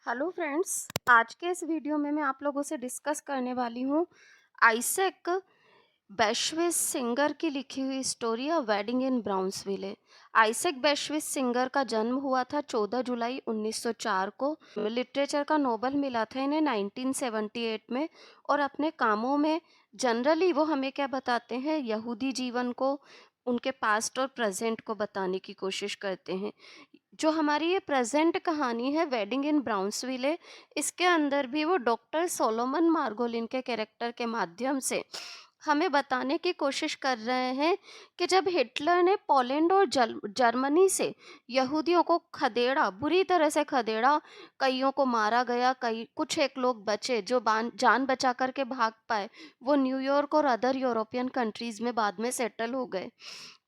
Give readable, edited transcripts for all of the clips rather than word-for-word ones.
Hello friends. आज के इस वीडियो में मैं आप लोगों से डिस्कस करने वाली हूँ आइजैक बेशविस सिंगर की लिखी हुई story a wedding in Brownsville. Isaac Bashevis Singer का जन्म हुआ था 14 जुलाई 1904 को। लिटरेचर का नोबेल मिला था इन्हें 1978 में। और अपने कामों में जनरली वो हमें क्या बताते हैं, यहूदी जीवन को, उनके पास्ट और प्रेजेंट को बताने की कोशिश करते हैं। जो हमारी ये प्रेजेंट कहानी है वेडिंग इन ब्राउन्सविले, इसके अंदर भी वो डॉक्टर सोलोमन मार्गोलिन के कैरेक्टर के माध्यम से हमें बताने की कोशिश कर रहे हैं कि जब हिटलर ने पोलैंड और जर्मनी से यहूदियों को खदेड़ा, बुरी तरह से खदेड़ा, कईयों को मारा गया, कई कुछ एक लोग बचे जो जान बचा करके भाग पाए। वो न्यूयॉर्क और अदर यूरोपियन कंट्रीज में बाद में सेटल हो गए।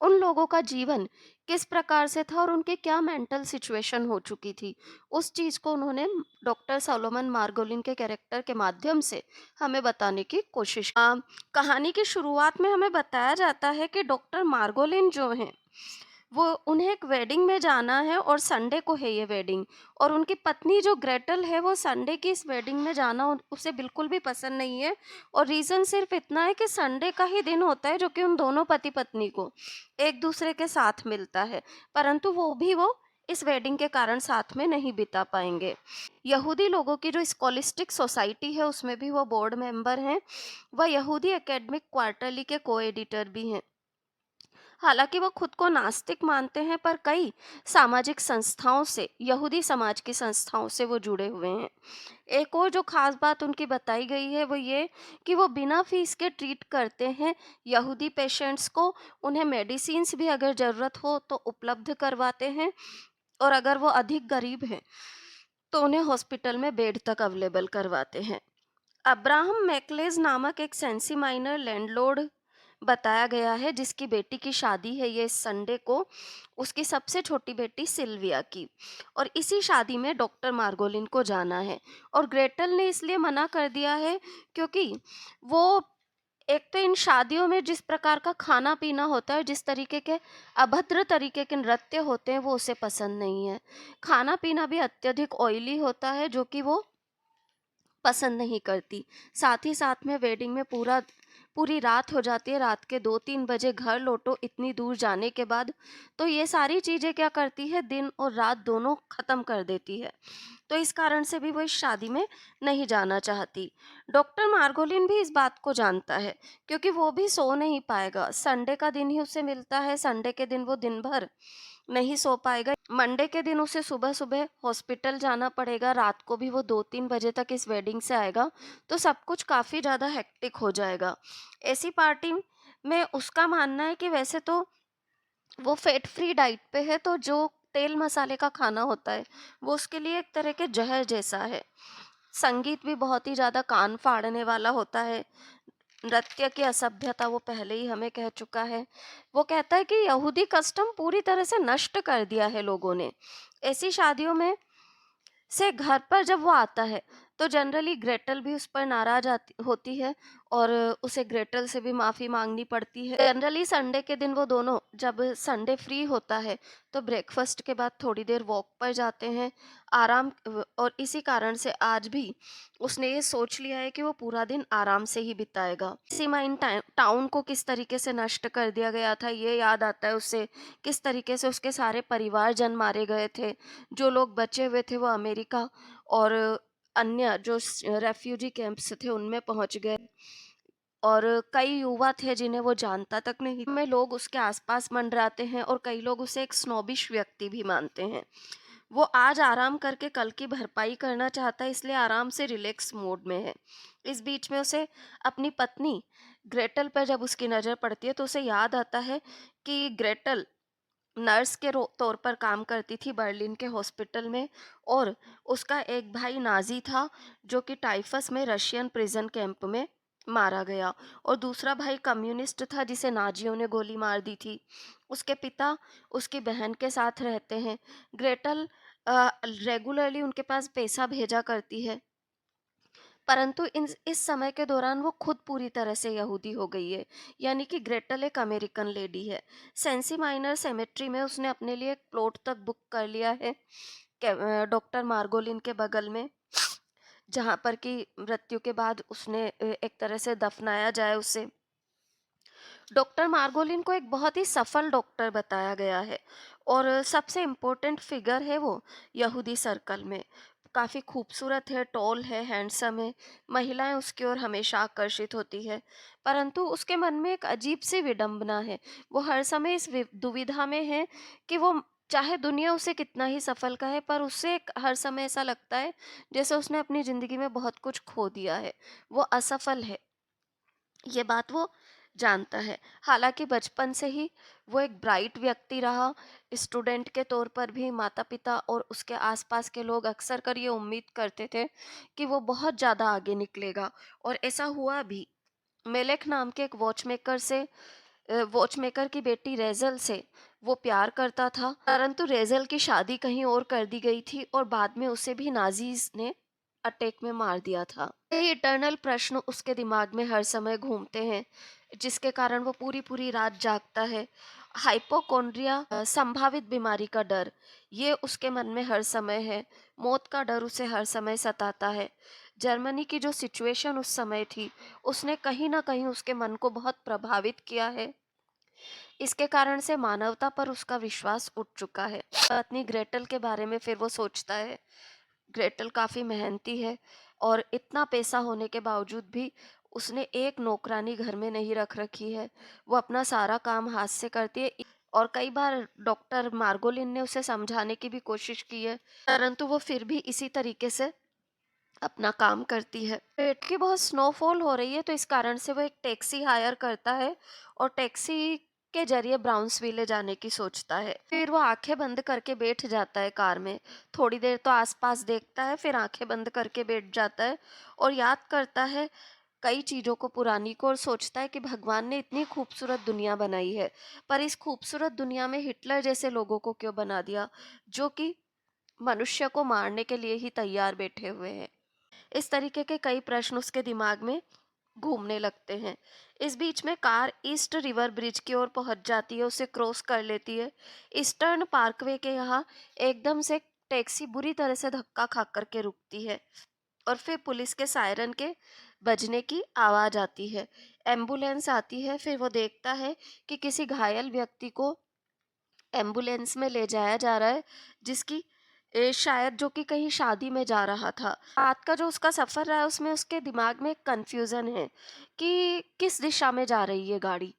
उन लोगों का जीवन किस प्रकार से था और उनकी क्या मेंटल सिचुएशन हो चुकी थी, उस चीज़ को उन्होंने डॉक्टर सोलोमन मार्गोलिन के कैरेक्टर के माध्यम से हमें बताने की कोशिश। कहानी की शुरुआत में हमें बताया जाता है कि डॉक्टर मार्गोलिन जो हैं, वो उन्हें एक वेडिंग में जाना है और संडे को है ये वेडिंग। और उनकी पत्नी जो ग्रेटल है, वो संडे की इस वेडिंग में जाना उसे बिल्कुल भी पसंद नहीं है। और रीज़न सिर्फ इतना है कि संडे का ही दिन होता है जो कि उन दोनों पति पत्नी को एक दूसरे के साथ मिलता है, परंतु वो इस वेडिंग के कारण साथ में नहीं बिता पाएंगे। यहूदी लोगों की जो स्कॉलिस्टिक सोसाइटी है उसमें भी वो बोर्ड मेंबर हैं। वह यहूदी एकेडमिक क्वार्टरली के को एडिटर भी हैं। हालांकि वो खुद को नास्तिक मानते हैं, पर कई सामाजिक संस्थाओं से, यहूदी समाज की संस्थाओं से वो जुड़े हुए हैं। एक और जो खास बात उनकी बताई गई है वो ये कि वो बिना फीस के ट्रीट करते हैं यहूदी पेशेंट्स को। उन्हें मेडिसिन्स भी अगर ज़रूरत हो तो उपलब्ध करवाते हैं। और अगर वो अधिक गरीब हैं तो उन्हें हॉस्पिटल में बेड तक अवेलेबल करवाते हैं। अब्राहम मैकलेज नामक एक सेंसी माइनर लैंडलॉर्ड बताया गया है, जिसकी बेटी की शादी है ये संडे को, उसकी सबसे छोटी बेटी सिल्विया की। और इसी शादी में डॉक्टर मार्गोलिन को जाना है। और ग्रेटल ने इसलिए मना कर दिया है क्योंकि वो, एक तो इन शादियों में जिस प्रकार का खाना पीना होता है, जिस तरीके के अभद्र तरीके के नृत्य होते हैं, वो उसे पसंद नहीं है। खाना पीना भी अत्यधिक ऑयली होता है जो कि वो पसंद नहीं करती। साथ ही साथ में वेडिंग में पूरी रात हो जाती है, रात के 2-3 बजे घर लौटो इतनी दूर जाने के बाद। तो ये सारी चीज़ें क्या करती है, दिन और रात दोनों ख़त्म कर देती है। तो इस कारण से भी वो इस शादी में नहीं जाना चाहती। डॉक्टर मार्गोलिन भी इस बात को जानता है क्योंकि वो भी सो नहीं पाएगा। संडे का दिन ही उसे मिलता है, संडे के दिन वो दिन भर नहीं सो पाएगा। मंडे के दिन उसे सुबह-सुबह हॉस्पिटल जाना पड़ेगा, रात को भी वो 2-3 बजे तक इस वेडिंग से आएगा, तो सब कुछ काफ़ी ज़्यादा हेक्टिक हो जाएगा। ऐसी पार्टी में उसका मानना है कि वैसे तो वो फैट फ्री डाइट पे है, तो जो तेल मसाले का खाना होता है, वो उसके लिए एक तरह के ज़हर जैसा है। संगीत भी बहुत ही ज़्यादा कान फाड़ने वाला होता है। नृत्य की असभ्यता वो पहले ही हमें कह चुका है। वो कहता है कि यहूदी कस्टम पूरी तरह से नष्ट कर दिया है लोगों ने। ऐसी शादियों में से घर पर जब वो आता है तो जनरली ग्रेटल भी उस पर नाराज आती होती है और उसे ग्रेटल से भी माफ़ी मांगनी पड़ती है। जनरली संडे के दिन वो दोनों, जब संडे फ्री होता है, तो ब्रेकफास्ट के बाद थोड़ी देर वॉक पर जाते हैं, और इसी कारण से आज भी उसने ये सोच लिया है कि वो पूरा दिन आराम से ही बिताएगा। सीमाइन टाउन को किस तरीके से नष्ट कर दिया गया था ये याद आता है उसे। किस तरीके से उसके सारे परिवारजन मारे गए थे। जो लोग बचे हुए थे वो अमेरिका और अन्य जो रेफ्यूजी कैंप्स थे उनमें पहुंच गए। और कई युवा थे जिन्हें वो जानता तक नहीं में लोग उसके आसपास मंडराते हैं और कई लोग उसे एक स्नोबिश व्यक्ति भी मानते हैं। वो आज आराम करके कल की भरपाई करना चाहता है, इसलिए आराम से रिलैक्स मोड में है। इस बीच में उसे अपनी पत्नी ग्रेटल पर जब उसकी नज़र पड़ती है तो उसे याद आता है कि ग्रेटल नर्स के तौर पर काम करती थी बर्लिन के हॉस्पिटल में। और उसका एक भाई नाजी था जो कि टाइफस में रशियन प्रिजन कैंप में मारा गया। और दूसरा भाई कम्युनिस्ट था जिसे नाजियों ने गोली मार दी थी। उसके पिता उसकी बहन के साथ रहते हैं। ग्रेटल रेगुलरली उनके पास पैसा भेजा करती है, परंतु इस समय के दौरान वो खुद पूरी तरह से यहूदी हो गई है। यानी कि ग्रेटल एक अमेरिकन लेडी है। सेंसी माइनर सेमेट्री में उसने अपने लिए एक प्लॉट तक बुक कर लिया है। डॉक्टर मार्गोलिन के बगल में, जहाँ पर कि मृत्यु के बाद उसने एक तरह से दफनाया जाए उसे। डॉक्टर मार्गोलिन को एक बहुत ही सफल डॉक्टर बताया गया है और सबसे इम्पोर्टेंट फिगर है वो यहूदी सर्कल में। काफ़ी खूबसूरत है, टॉल है, हैंडसम है, महिलाएं उसकी ओर हमेशा आकर्षित होती है। परंतु उसके मन में एक अजीब सी विडंबना है। वो हर समय इस दुविधा में है कि वो चाहे दुनिया उसे कितना ही सफल कहे, पर उसे हर समय ऐसा लगता है जैसे उसने अपनी ज़िंदगी में बहुत कुछ खो दिया है, वो असफल है। ये बात वो जानता है। हालाँकि बचपन से ही वो एक ब्राइट व्यक्ति रहा, स्टूडेंट के तौर पर भी माता-पिता और उसके आस-पास के लोग अक्सर कर ये उम्मीद करते थे कि वो बहुत ज़्यादा आगे निकलेगा, और ऐसा हुआ भी। मेलेक नाम के एक वॉचमेकर की बेटी रेज़ल से वो प्यार करता था, परंतु रेज़ल की शादी कहीं और कर दी गई थी और बाद में उसे भी नाज़ीज़ ने अटैक में मार दिया था। ये इटर्नल प्रश्न उसके दिमाग में हर समय घूमते हैं, जिसके कारण वो पूरी-पूरी रात जागता है। हाइपोकोंड्रिया, संभावित बीमारी का डर, ये उसके मन में हर समय है। मौत का डर उसे हर समय सताता है। जर्मनी की जो सिचुएशन उस समय थी, उसने कहीं न कहीं उसके मन को बहुत प्रभावित किया है। इसके कारण से मानवता पर उसका विश्वास उठ चुका है। पत्नी ग्रेटल के बारे में फिर वो सोचता है। ग्रेटल काफ़ी मेहनती है और इतना पैसा होने के बावजूद भी उसने एक नौकरानी घर में नहीं रख रखी है। वो अपना सारा काम हाथ से करती है, और कई बार डॉक्टर मार्गोलिन ने उसे समझाने की भी कोशिश की है, परंतु वो फिर भी इसी तरीके से अपना काम करती है। पेट की बहुत स्नोफॉल हो रही है, तो इस कारण से वो एक टैक्सी हायर करता है और टैक्सी के जरिए ब्राउन्सविले जाने की सोचता है। फिर वो आंखें बंद करके बैठ जाता है कार में। थोड़ी देर तो आसपास देखता है, फिर आंखें बंद करके बैठ जाता है और याद करता है कई चीज़ों को, पुरानी को, और सोचता है कि भगवान ने इतनी खूबसूरत दुनिया बनाई है, पर इस खूबसूरत दुनिया में हिटलर जैसे लोगों को क्यों बना दिया, जो कि मनुष्य को मारने के लिए ही तैयार बैठे हुए हैं। इस तरीके के कई प्रश्न उसके दिमाग में घूमने लगते हैं। इस बीच में कार ईस्ट रिवर ब्रिज की ओर पहुंच जाती है, उसे क्रॉस कर लेती है। ईस्टर्न पार्कवे के यहाँ एकदम से टैक्सी बुरी तरह से धक्का खा करके रुकती है और फिर पुलिस के सायरन के बजने की आवाज़ आती है। एम्बुलेंस आती है। फिर वो देखता है कि किसी घायल व्यक्ति को एम्बुलेंस में ले जाया जा रहा है, जिसकी शायद जो कि कहीं शादी में जा रहा था। रात का जो उसका सफ़र रहा है उसमें उसके दिमाग में कन्फ्यूज़न है कि किस दिशा में जा रही है गाड़ी।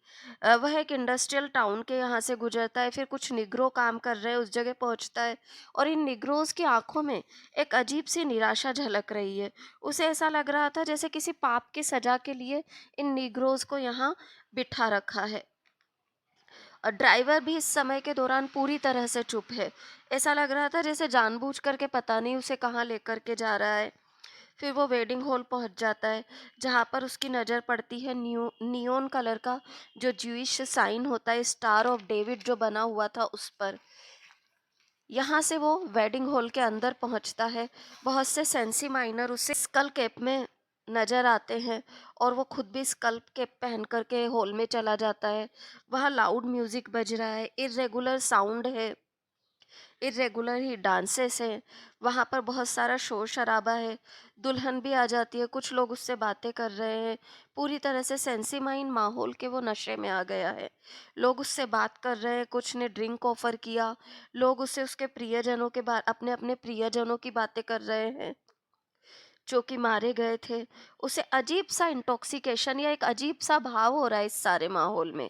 वह एक इंडस्ट्रियल टाउन के यहाँ से गुजरता है, फिर कुछ निग्रो काम कर रहे हैं उस जगह पहुँचता है, और इन निग्रोज़ की आँखों में एक अजीब-सी निराशा झलक रही है। उसे ऐसा लग रहा था जैसे किसी पाप की सज़ा के लिए इन निग्रोज़ को यहाँ बिठा रखा है। ड्राइवर भी इस समय के दौरान पूरी तरह से चुप है। ऐसा लग रहा था जैसे जानबूझ करके पता नहीं उसे कहाँ लेकर के जा रहा है। फिर वो वेडिंग हॉल पहुंच जाता है, जहाँ पर उसकी नज़र पड़ती है नियोन कलर का जो ज्यूइश साइन होता है, स्टार ऑफ डेविड जो बना हुआ था उस पर। यहाँ से वो वेडिंग हॉल के अंदर पहुँचता है। बहुत से सेंसी माइनर उसे स्कल कैप में नज़र आते हैं और वो खुद भी स्कल कैप पहन कर के हॉल में चला जाता है। वहाँ लाउड म्यूज़िक बज रहा है, इर्रेगुलर साउंड है, इर्रेगुलर ही डांसेस हैं। वहाँ पर बहुत सारा शोर-शराबा है। दुल्हन भी आ जाती है, कुछ लोग उससे बातें कर रहे हैं। पूरी तरह से सेंसिमाइन माहौल के वो नशे में आ गया है। लोग उससे बात कर रहे हैं, कुछ ने ड्रिंक ऑफ़र किया। लोग उससे उसके प्रियजनों के बा अपने-अपने प्रियजनों की बातें कर रहे हैं, जो कि मारे गए थे। उसे अजीब-सा इंटॉक्सिकेशन या एक अजीब-सा भाव हो रहा है इस सारे माहौल में।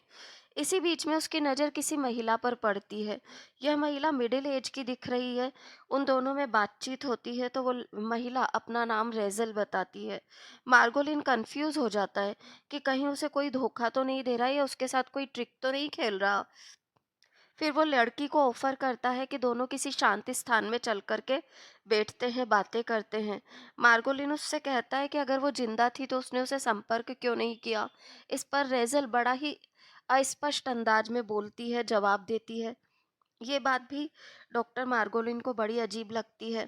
इसी बीच में उसकी नज़र किसी महिला पर पड़ती है। यह महिला मिडिल एज की दिख रही है। उन दोनों में बातचीत होती है तो वो महिला अपना नाम रेज़ल बताती है। मार्गोलिन कन्फ्यूज़ हो जाता है कि कहीं उसे कोई धोखा तो नहीं दे रहा है या उसके साथ कोई ट्रिक तो नहीं खेल रहा। फिर वो लड़की को ऑफ़र करता है कि दोनों किसी शांत स्थान में चल कर के बैठते हैं, बातें करते हैं। मार्गोलिन उससे कहता है कि अगर वो ज़िंदा थी तो उसने उसे संपर्क क्यों नहीं किया। इस पर रेज़ल बड़ा ही अस्पष्ट अंदाज में बोलती है, जवाब देती है। ये बात भी डॉक्टर मार्गोलिन को बड़ी अजीब लगती है।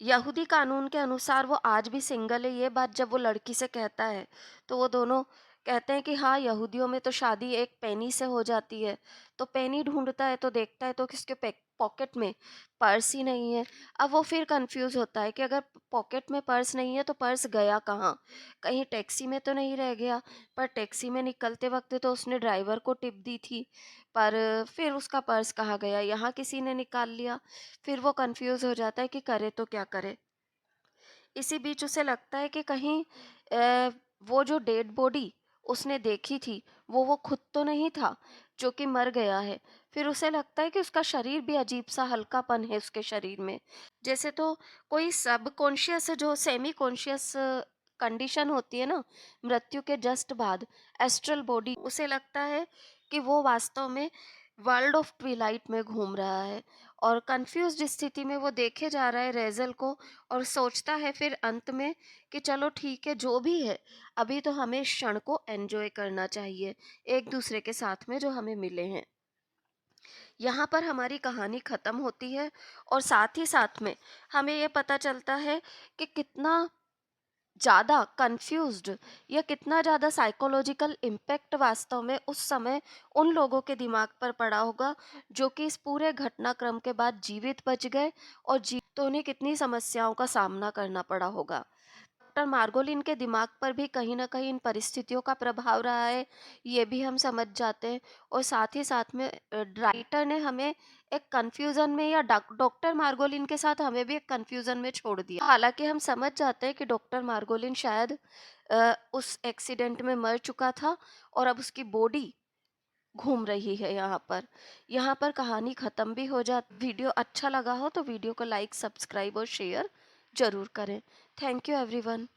यहूदी कानून के अनुसार वो आज भी सिंगल है, ये बात जब वो लड़की से कहता है, तो वो दोनों कहते हैं कि हाँ, यहूदियों में तो शादी एक पेनी से हो जाती है। तो पेनी ढूँढता है तो देखता है तो कि उसके पॉकेट में पर्स ही नहीं है। अब वो फिर कंफ्यूज होता है कि अगर पॉकेट में पर्स नहीं है तो पर्स गया कहाँ? कहीं टैक्सी में तो नहीं रह गया? पर टैक्सी में निकलते वक्त तो उसने ड्राइवर को टिप दी थी, पर फिर उसका पर्स कहाँ गया? यहाँ किसी ने निकाल लिया। फिर वो कंफ्यूज हो जाता है कि करे तो क्या करे। इसी बीच उसे लगता है कि कहीं वो जो डेड बॉडी उसने देखी थी, वो खुद तो नहीं था जो कि मर गया है। फिर उसे लगता है कि उसका शरीर भी अजीब-सा हल्कापन है उसके शरीर में। जैसे तो कोई सबकॉन्शियस जो सेमी कॉन्शियस कंडीशन होती है ना, मृत्यु के जस्ट बाद, एस्ट्रल बॉडी, उसे लगता है कि वो वास्तव में वर्ल्ड ऑफ ट्विलाइट में घूम रहा है और कंफ्यूज्ड स्थिति में वो देखे जा रहा है रेज़ल को और सोचता है फिर अंत में कि चलो ठीक है जो भी है, अभी तो हमें इस क्षण को एन्जॉय करना चाहिए, एक दूसरे के साथ में जो हमें मिले हैं। यहाँ पर हमारी कहानी ख़त्म होती है और साथ ही साथ में हमें ये पता चलता है कि कितना ज़्यादा कन्फ्यूज़्ड या कितना ज़्यादा साइकोलॉजिकल इम्पैक्ट वास्तव में उस समय उन लोगों के दिमाग पर पड़ा होगा, जो कि इस पूरे घटनाक्रम के बाद जीवित बच गए और तो उन्हें कितनी समस्याओं का सामना करना पड़ा होगा। डॉक्टर मार्गोलिन के दिमाग पर भी कहीं न कहीं इन परिस्थितियों का प्रभाव रहा है, ये भी हम समझ जाते हैं और साथ ही साथ में राइटर ने हमें एक कन्फ्यूज़न में या डॉक्टर मार्गोलिन के साथ हमें भी एक कन्फ्यूज़न में छोड़ दिया। हालाँकि हम समझ जाते हैं कि डॉक्टर मार्गोलिन शायद उस एक्सीडेंट में मर चुका था और अब उसकी बॉडी घूम रही है यहाँ पर। यहाँ पर कहानी ख़त्म भी हो जा वीडियो अच्छा लगा हो तो वीडियो को लाइक, सब्सक्राइब और शेयर ज़रूर करें। Thank you everyone.